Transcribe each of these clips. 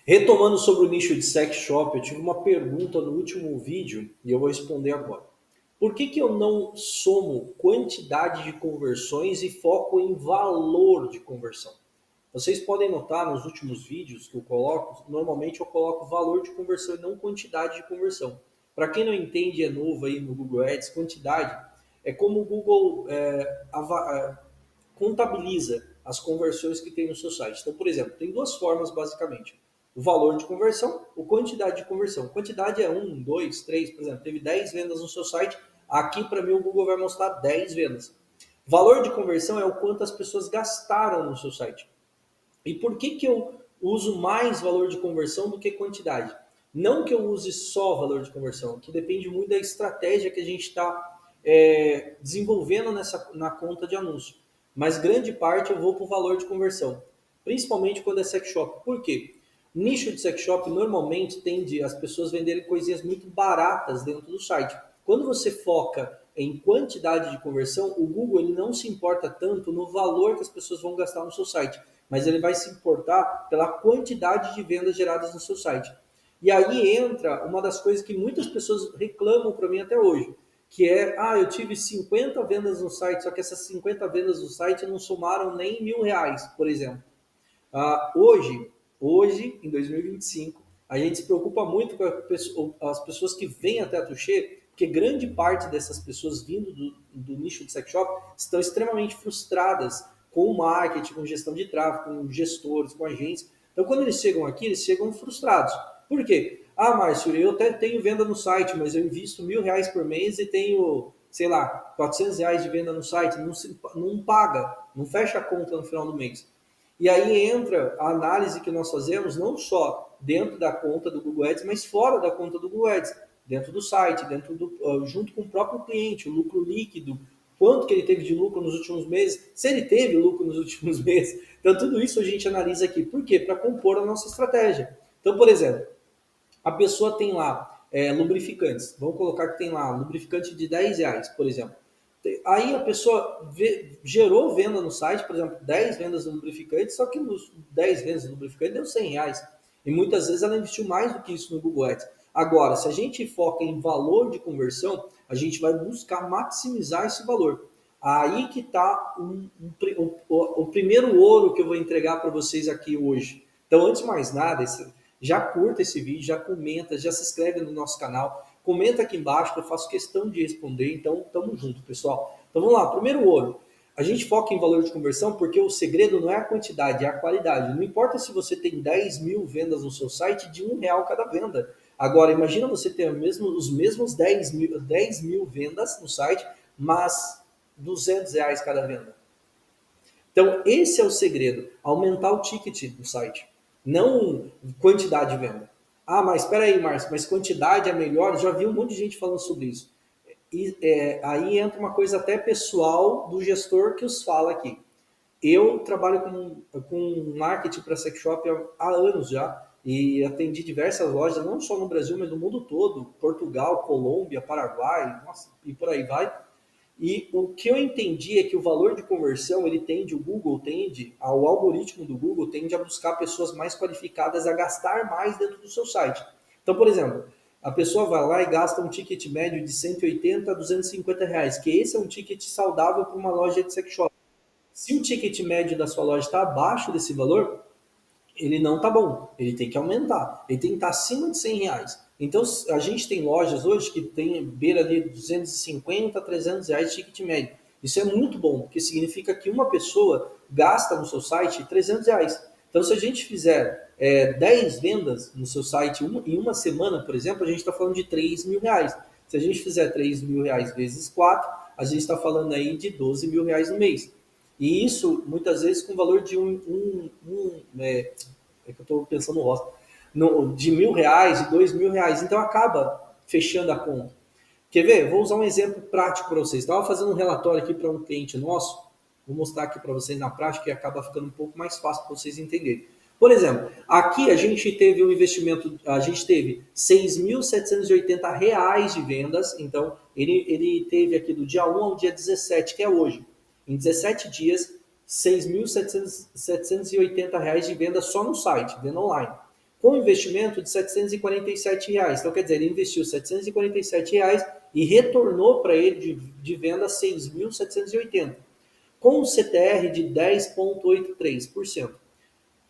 Retomando sobre o nicho de sex shop, eu tive uma pergunta no último vídeo e eu vou responder agora. Por que eu não somo quantidade de conversões e foco em valor de conversão? Vocês podem notar nos últimos vídeos que eu coloco, normalmente eu coloco valor de conversão e não quantidade de conversão. Para quem não entende, é novo aí no Google Ads, quantidade é como o Google contabiliza as conversões que tem no seu site. Então, por exemplo, tem duas formas basicamente. O valor de conversão, ou quantidade de conversão. Quantidade é 1, 2, 3, por exemplo, teve 10 vendas no seu site, aqui para mim o Google vai mostrar 10 vendas. Valor de conversão é o quanto as pessoas gastaram no seu site. E por que eu uso mais valor de conversão do que quantidade? Não que eu use só valor de conversão, que depende muito da estratégia que a gente está desenvolvendo na conta de anúncio. Mas grande parte eu vou para o valor de conversão, principalmente quando é sex shop. Por quê? Nicho de sex shop normalmente tende as pessoas venderem coisinhas muito baratas dentro do site. Quando você foca em quantidade de conversão, o Google ele não se importa tanto no valor que as pessoas vão gastar no seu site, mas ele vai se importar pela quantidade de vendas geradas no seu site. E aí entra uma das coisas que muitas pessoas reclamam para mim até hoje, que é, eu tive 50 vendas no site, só que essas 50 vendas no site não somaram nem R$ 1.000, por exemplo. Hoje, em 2025, a gente se preocupa muito com as pessoas que vêm até a Tuxê, porque grande parte dessas pessoas vindo do nicho de sex shop estão extremamente frustradas com o marketing, com gestão de tráfego, com gestores, com agentes. Então, quando eles chegam aqui, eles chegam frustrados. Por quê? Márcio, eu até tenho venda no site, mas eu invisto R$ 1.000 por mês e tenho, sei lá, R$ 400 de venda no site. Não paga, não fecha a conta no final do mês. E aí entra a análise que nós fazemos, não só dentro da conta do Google Ads, mas fora da conta do Google Ads, dentro do site, junto com o próprio cliente, o lucro líquido, quanto que ele teve de lucro nos últimos meses, se ele teve lucro nos últimos meses. Então, tudo isso a gente analisa aqui. Por quê? Para compor a nossa estratégia. Então, por exemplo, a pessoa tem lá lubrificantes. Vamos colocar que tem lá lubrificante de R$ 10, por exemplo. Aí a pessoa gerou venda no site, por exemplo, 10 vendas de lubrificante, só que nos 10 vendas de lubrificante deu R$ 100. E muitas vezes ela investiu mais do que isso no Google Ads. Agora, se a gente foca em valor de conversão, a gente vai buscar maximizar esse valor. Aí que está o primeiro ouro que eu vou entregar para vocês aqui hoje. Então, antes de mais nada, já curta esse vídeo, já comenta, já se inscreve no nosso canal, comenta aqui embaixo que eu faço questão de responder. Então, tamo junto, pessoal. Então, vamos lá. Primeiro ouro. A gente foca em valor de conversão porque o segredo não é a quantidade, é a qualidade. Não importa se você tem 10 mil vendas no seu site de R$ 1 cada venda. Agora, imagina você ter os mesmos 10 mil vendas no site, mas R$ 200 cada venda. Então, esse é o segredo, aumentar o ticket do site, não quantidade de venda. Mas espera aí, Márcio, mas quantidade é melhor? Já vi um monte de gente falando sobre isso. E aí entra uma coisa até pessoal do gestor que os fala aqui. Eu trabalho com marketing para sex shop há anos já e atendi diversas lojas, não só no Brasil, mas no mundo todo, Portugal, Colômbia, Paraguai, nossa, e por aí vai. E o que eu entendi é que o valor de conversão, o Google tende, o algoritmo do Google tende a buscar pessoas mais qualificadas a gastar mais dentro do seu site. Então, por exemplo, a pessoa vai lá e gasta um ticket médio de 180 a R$ 250, que esse é um ticket saudável para uma loja de sex shop. Se o ticket médio da sua loja está abaixo desse valor, ele não está bom, ele tem que aumentar, ele tem que estar acima de R$ 100. Então, a gente tem lojas hoje que tem beira de 250 a R$ 300 de ticket médio. Isso é muito bom, porque significa que uma pessoa gasta no seu site R$ 300. Então, se a gente fizer 10 vendas no seu site em uma semana, por exemplo, a gente está falando de R$ 3.000. Se a gente fizer R$ 3.000 vezes 4, a gente está falando aí de R$ 12.000 no mês. E isso, muitas vezes, com valor de é que eu estou pensando no rosto, de R$ 1.000, de R$ 2.000. Então, acaba fechando a conta. Quer ver? Vou usar um exemplo prático para vocês. Estava fazendo um relatório aqui para um cliente nosso. Vou mostrar aqui para vocês na prática e acaba ficando um pouco mais fácil para vocês entenderem. Por exemplo, aqui a gente teve um investimento, a gente teve R$ 6.780 de vendas. Então, ele teve aqui do dia 1 ao dia 17, que é hoje. Em 17 dias, R$ 6.780 de venda só no site, venda online. com investimento de R$ 747. Então, quer dizer, ele investiu R$ 747 e retornou para ele de venda 6.780, com um CTR de 10,83%.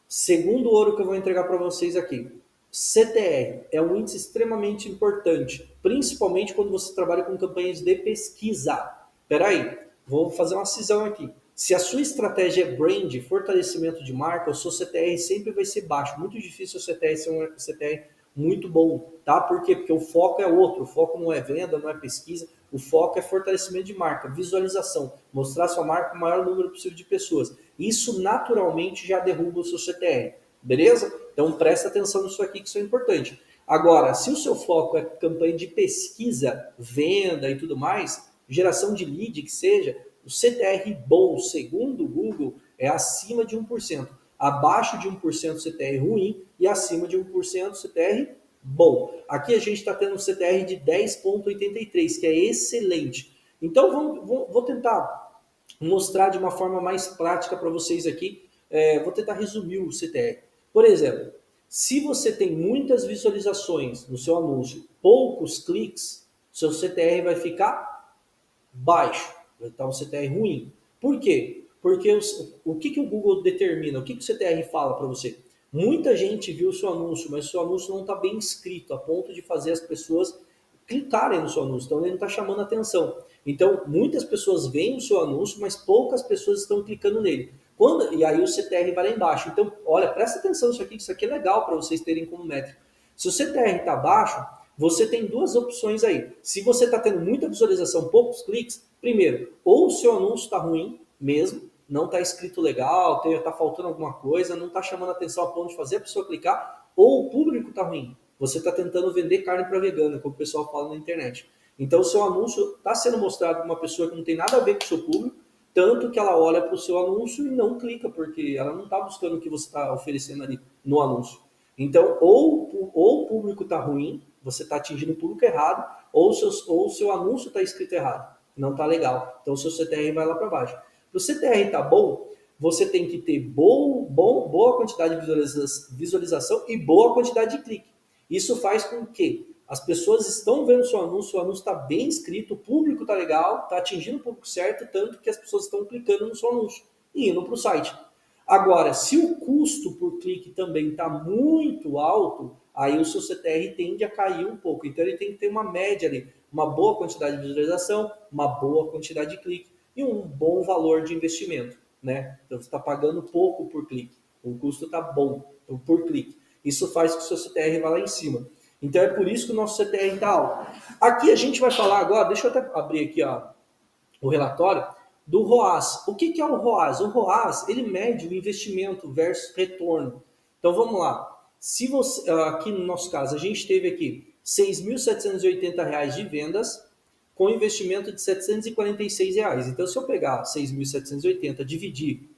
Segundo ouro que eu vou entregar para vocês aqui, CTR é um índice extremamente importante, principalmente quando você trabalha com campanhas de pesquisa. Espera aí, vou fazer uma cisão aqui. Se a sua estratégia é brand, fortalecimento de marca, o seu CTR sempre vai ser baixo. Muito difícil o CTR ser um CTR muito bom, tá? Por quê? Porque o foco é outro. O foco não é venda, não é pesquisa. O foco é fortalecimento de marca, visualização, mostrar sua marca para o maior número possível de pessoas. Isso naturalmente já derruba o seu CTR, beleza? Então presta atenção nisso aqui, que isso é importante. Agora, se o seu foco é campanha de pesquisa, venda e tudo mais, geração de lead que seja, o CTR bom, segundo o Google, é acima de 1%. Abaixo de 1% CTR ruim e acima de 1% CTR bom. Aqui a gente está tendo um CTR de 10,83, que é excelente. Então vou tentar mostrar de uma forma mais prática para vocês aqui. Vou tentar resumir o CTR. Por exemplo, se você tem muitas visualizações no seu anúncio, poucos cliques, seu CTR vai ficar baixo, vai estar um CTR ruim. Por quê? Porque o que o Google determina, o que o CTR fala para você? Muita gente viu o seu anúncio, mas o seu anúncio não está bem escrito, a ponto de fazer as pessoas clicarem no seu anúncio, então ele não está chamando atenção. Então, muitas pessoas veem o seu anúncio, mas poucas pessoas estão clicando nele. E aí o CTR vai lá embaixo. Então, olha, presta atenção nisso aqui, que isso aqui é legal para vocês terem como métrica. Se o CTR está baixo, você tem duas opções aí. Se você está tendo muita visualização, poucos cliques, primeiro, ou o seu anúncio está ruim mesmo, não está escrito legal, está faltando alguma coisa, não está chamando atenção a ponto de fazer a pessoa clicar, ou o público está ruim. Você está tentando vender carne para vegana, como o pessoal fala na internet. Então, o seu anúncio está sendo mostrado para uma pessoa que não tem nada a ver com o seu público, tanto que ela olha para o seu anúncio e não clica, porque ela não está buscando o que você está oferecendo ali no anúncio. Então, ou o público está ruim, você está atingindo o público errado, ou o seu anúncio está escrito errado, não está legal. Então, o seu CTR vai lá para baixo. Para o CTR estar bom, você tem que ter boa quantidade de visualização e boa quantidade de clique. Isso faz com que as pessoas estão vendo o anúncio está bem escrito, o público está legal, está atingindo o público certo, tanto que as pessoas estão clicando no seu anúncio e indo para o site. Agora, se o custo por clique também está muito alto, aí o seu CTR tende a cair um pouco. Então ele tem que ter uma média ali, uma boa quantidade de visualização, uma boa quantidade de clique e um bom valor de investimento, né? Então você está pagando pouco por clique, o custo está bom por clique. Isso faz com que o seu CTR vá lá em cima. Então é por isso que o nosso CTR está alto. Aqui a gente vai falar agora, deixa eu até abrir aqui o relatório, do ROAS. O que é o ROAS? O ROAS, ele mede o investimento versus retorno. Então vamos lá. Se você, aqui no nosso caso, a gente teve aqui R$ 6.780 de vendas com investimento de R$ 746. Então se eu pegar 6.780 dividir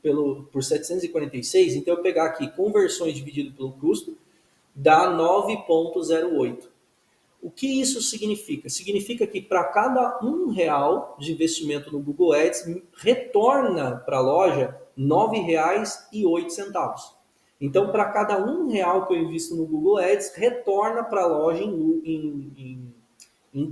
por 746, então eu pegar aqui conversões dividido pelo custo, dá 9,08. O que isso significa? Significa que para cada R$ 1 de investimento no Google Ads, retorna para a loja R$ 9,08. Então, para cada R$ 1 que eu invisto no Google Ads, retorna para a loja em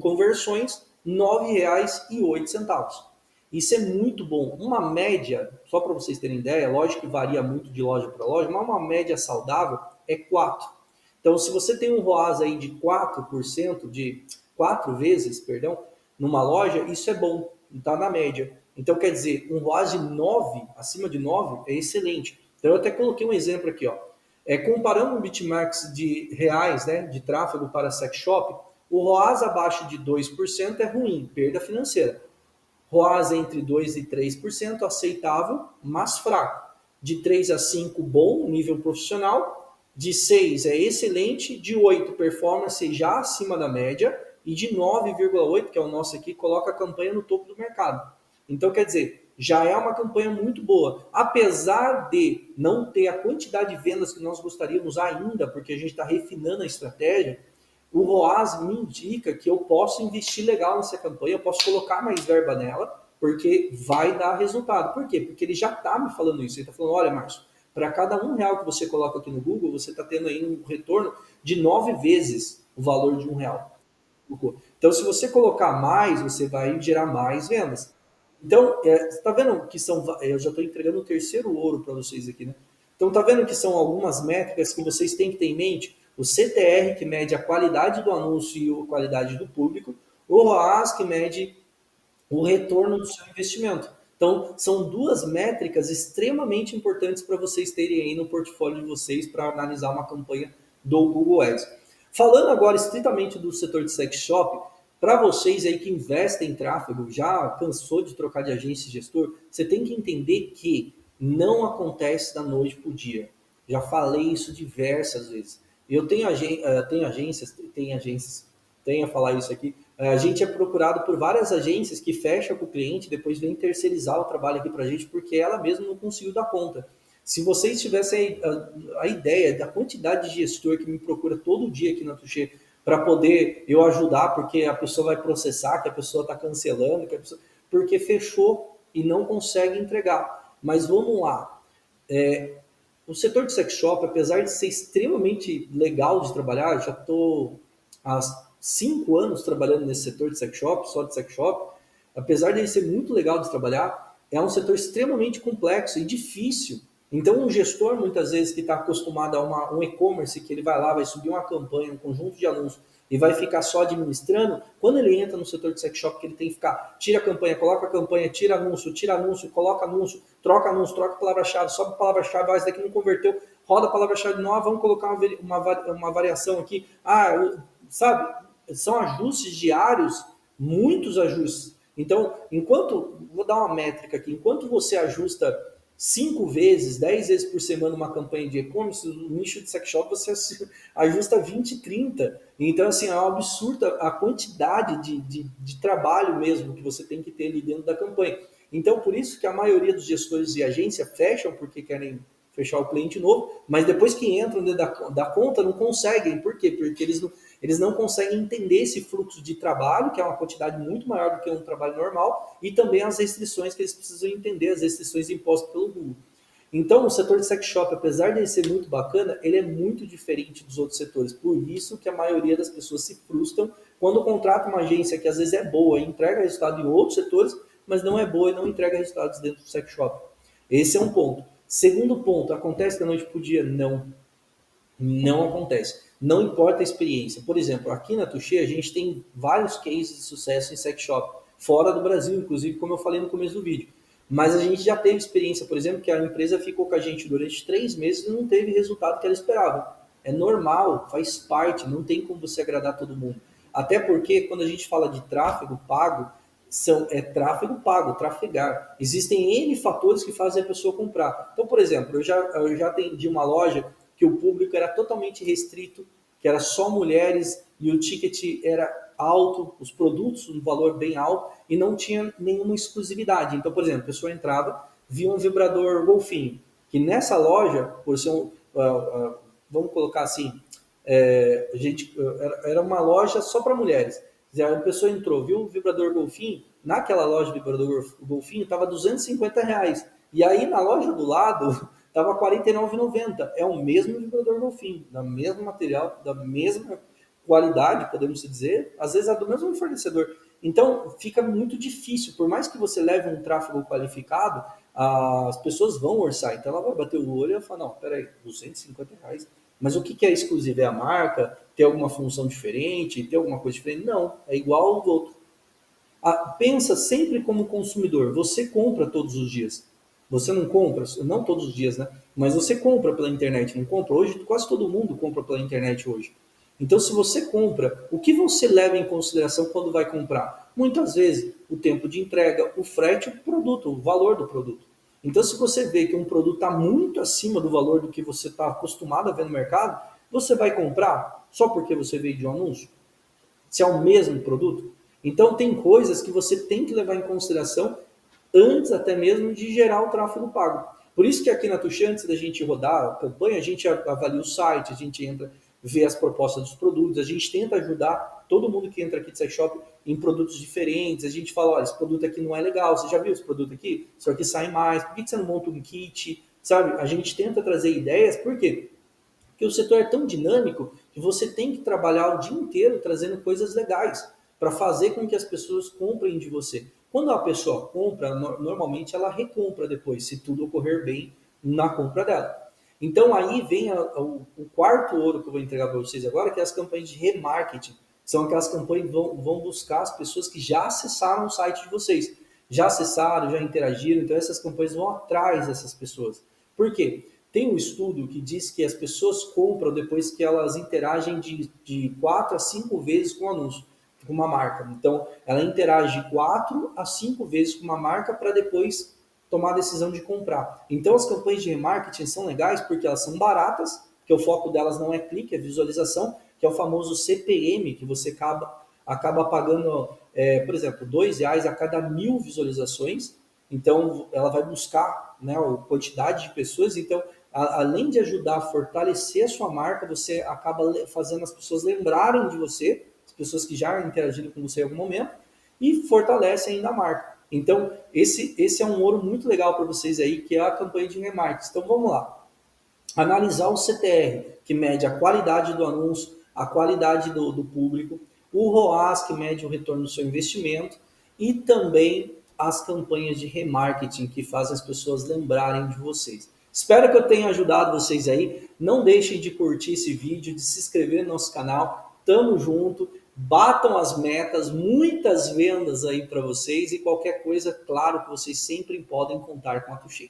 conversões R$ 9,08. Isso é muito bom. Uma média, só para vocês terem ideia, lógico que varia muito de loja para loja, mas uma média saudável é 4. Então, se você tem um ROAS aí de 4%, de 4 vezes, perdão, numa loja, isso é bom, está na média. Então, quer dizer, um ROAS de 9, acima de 9, é excelente. Então, eu até coloquei um exemplo aqui, ó. Comparando bitmarks de reais, né, de tráfego para sex shop, o ROAS abaixo de 2% é ruim, perda financeira. ROAS entre 2% e 3%, aceitável, mas fraco. De 3 a 5, bom, nível profissional. De 6 é excelente, de 8 performance já acima da média e de 9,8, que é o nosso aqui, coloca a campanha no topo do mercado. Então, quer dizer, já é uma campanha muito boa. Apesar de não ter a quantidade de vendas que nós gostaríamos ainda, porque a gente está refinando a estratégia, o ROAS me indica que eu posso investir legal nessa campanha, eu posso colocar mais verba nela, porque vai dar resultado. Por quê? Porque ele já está me falando isso. Ele está falando, olha, Márcio, para cada R$ 1 que você coloca aqui no Google, você está tendo aí um retorno de 9 vezes o valor de R$ 1. Então, se você colocar mais, você vai gerar mais vendas. Então, você está vendo que são. Eu já estou entregando o terceiro ouro para vocês aqui, né? Então, está vendo que são algumas métricas que vocês têm que ter em mente? O CTR, que mede a qualidade do anúncio e a qualidade do público, o ROAS, que mede o retorno do seu investimento. Então, são duas métricas extremamente importantes para vocês terem aí no portfólio de vocês para analisar uma campanha do Google Ads. Falando agora estritamente do setor de sex shop, para vocês aí que investem em tráfego, já cansou de trocar de agência e gestor, você tem que entender que não acontece da noite para o dia. Já falei isso diversas vezes. Eu tenho agências, tenho a falar isso aqui. A gente é procurado por várias agências que fecham com o cliente, depois vem terceirizar o trabalho aqui para a gente, porque ela mesma não conseguiu dar conta. Se vocês tivessem a ideia da quantidade de gestor que me procura todo dia aqui na Tuxê para poder eu ajudar, porque a pessoa vai processar, que a pessoa está cancelando, porque fechou e não consegue entregar. Mas vamos lá. O setor de sex shop, apesar de ser extremamente legal de trabalhar, já estou há 5 anos trabalhando nesse setor de sex shop, só de sex shop, apesar de ele ser muito legal de trabalhar, é um setor extremamente complexo e difícil. Então, um gestor, muitas vezes, que está acostumado a um e-commerce, que ele vai lá, vai subir uma campanha, um conjunto de anúncios, e vai ficar só administrando, quando ele entra no setor de sex shop, que ele tem que ficar, tira a campanha, tira anúncio, coloca anúncio, troca palavra-chave, sobe palavra-chave, esse daqui não converteu, roda a palavra-chave nova, vamos colocar uma variação aqui. Sabe, são ajustes diários, muitos ajustes. Então, vou dar uma métrica aqui, enquanto você ajusta 5 vezes, 10 vezes por semana uma campanha de e-commerce, no nicho de sex shop você ajusta 20, 30. Então, assim, é um absurdo a quantidade de trabalho mesmo que você tem que ter ali dentro da campanha. Então, por isso que a maioria dos gestores de agência fecham porque querem fechar o cliente novo, mas depois que entram dentro da conta não conseguem. Por quê? Porque eles não conseguem entender esse fluxo de trabalho, que é uma quantidade muito maior do que um trabalho normal, e também as restrições que eles precisam entender, as restrições impostas pelo Google. Então, o setor de sex shop, apesar de ele ser muito bacana, ele é muito diferente dos outros setores. Por isso que a maioria das pessoas se frustram quando contrata uma agência que às vezes é boa e entrega resultado em outros setores, mas não é boa e não entrega resultados dentro do sex shop. Esse é um ponto. Segundo ponto, acontece da noite para o dia? Não. Não acontece. Não importa a experiência. Por exemplo, aqui na Tuxê a gente tem vários cases de sucesso em sex shop, fora do Brasil, inclusive, como eu falei no começo do vídeo. Mas a gente já teve experiência, por exemplo, que a empresa ficou com a gente durante 3 meses e não teve resultado que ela esperava. É normal, faz parte, não tem como você agradar todo mundo. Até porque quando a gente fala de tráfego pago, é tráfego pago, trafegar. Existem N fatores que fazem a pessoa comprar. Então, por exemplo, eu já atendi uma loja que o público era totalmente restrito, que era só mulheres e o ticket era alto, os produtos um valor bem alto e não tinha nenhuma exclusividade. Então, por exemplo, a pessoa entrava, via um vibrador golfinho, que nessa loja, por ser vamos colocar assim, era uma loja só para mulheres. A pessoa entrou, viu o vibrador golfinho, naquela loja de vibrador golfinho estava R$ 250. E aí na loja do lado estava R$ 49,90. É o mesmo vibrador golfinho, da mesmo material, da mesma qualidade, podemos dizer, às vezes é do mesmo fornecedor. Então fica muito difícil, por mais que você leve um tráfego qualificado, as pessoas vão orçar. Então ela vai bater o olho e vai falar, não, peraí, R$ 250. Mas o que é exclusivo? É a marca? Tem alguma função diferente? Tem alguma coisa diferente? Não, é igual ao outro. Pensa sempre como consumidor. Você compra todos os dias. Você não compra, não todos os dias, né? Mas você compra pela internet, não compra? Hoje, quase todo mundo compra pela internet hoje. Então, se você compra, o que você leva em consideração quando vai comprar? Muitas vezes, o tempo de entrega, o frete, o produto, o valor do produto. Então, se você vê que um produto está muito acima do valor do que você está acostumado a ver no mercado, você vai comprar só porque você veio de um anúncio? Se é o mesmo produto? Então, tem coisas que você tem que levar em consideração antes até mesmo de gerar o tráfego pago. Por isso que aqui na Tuxê, antes da gente rodar a campanha, a gente avalia o site, a gente entra, vê as propostas dos produtos, a gente tenta ajudar todo mundo que entra aqui de sex shop em produtos diferentes, a gente fala, olha, esse produto aqui não é legal, você já viu esse produto aqui? Isso aqui sai mais, por que você não monta um kit? sabe? A gente tenta trazer ideias, por quê? Porque o setor é tão dinâmico que você tem que trabalhar o dia inteiro trazendo coisas legais para fazer com que as pessoas comprem de você. Quando a pessoa compra, normalmente ela recompra depois, se tudo ocorrer bem na compra dela. Então aí vem o quarto ouro que eu vou entregar para vocês agora, que é as campanhas de remarketing. São aquelas campanhas que vão buscar as pessoas que já acessaram o site de vocês. Já acessaram, já interagiram, então essas campanhas vão atrás dessas pessoas. Por quê? Tem um estudo que diz que as pessoas compram depois que elas interagem de 4 a 5 vezes com o anúncio, com uma marca. Então, ela interage 4 a 5 vezes com uma marca para depois tomar a decisão de comprar. Então, as campanhas de remarketing são legais porque elas são baratas, que o foco delas não é clique, é visualização, que é o famoso CPM, que você acaba pagando, por exemplo, R$ 2 a cada 1.000 visualizações. Então, ela vai buscar, né, a quantidade de pessoas. Então, além de ajudar a fortalecer a sua marca, você acaba fazendo as pessoas lembrarem de você, as pessoas que já interagiram com você em algum momento, e fortalece ainda a marca. Então, esse é um ouro muito legal para vocês aí, que é a campanha de remarketing. Então, vamos lá. Analisar o CTR, que mede a qualidade do anúncio, a qualidade do público, o ROAS, que mede o retorno do seu investimento, e também as campanhas de remarketing, que fazem as pessoas lembrarem de vocês. Espero que eu tenha ajudado vocês aí. Não deixem de curtir esse vídeo, de se inscrever no nosso canal. Tamo junto. Batam as metas, muitas vendas aí para vocês e qualquer coisa, claro que vocês sempre podem contar com a Tuxê.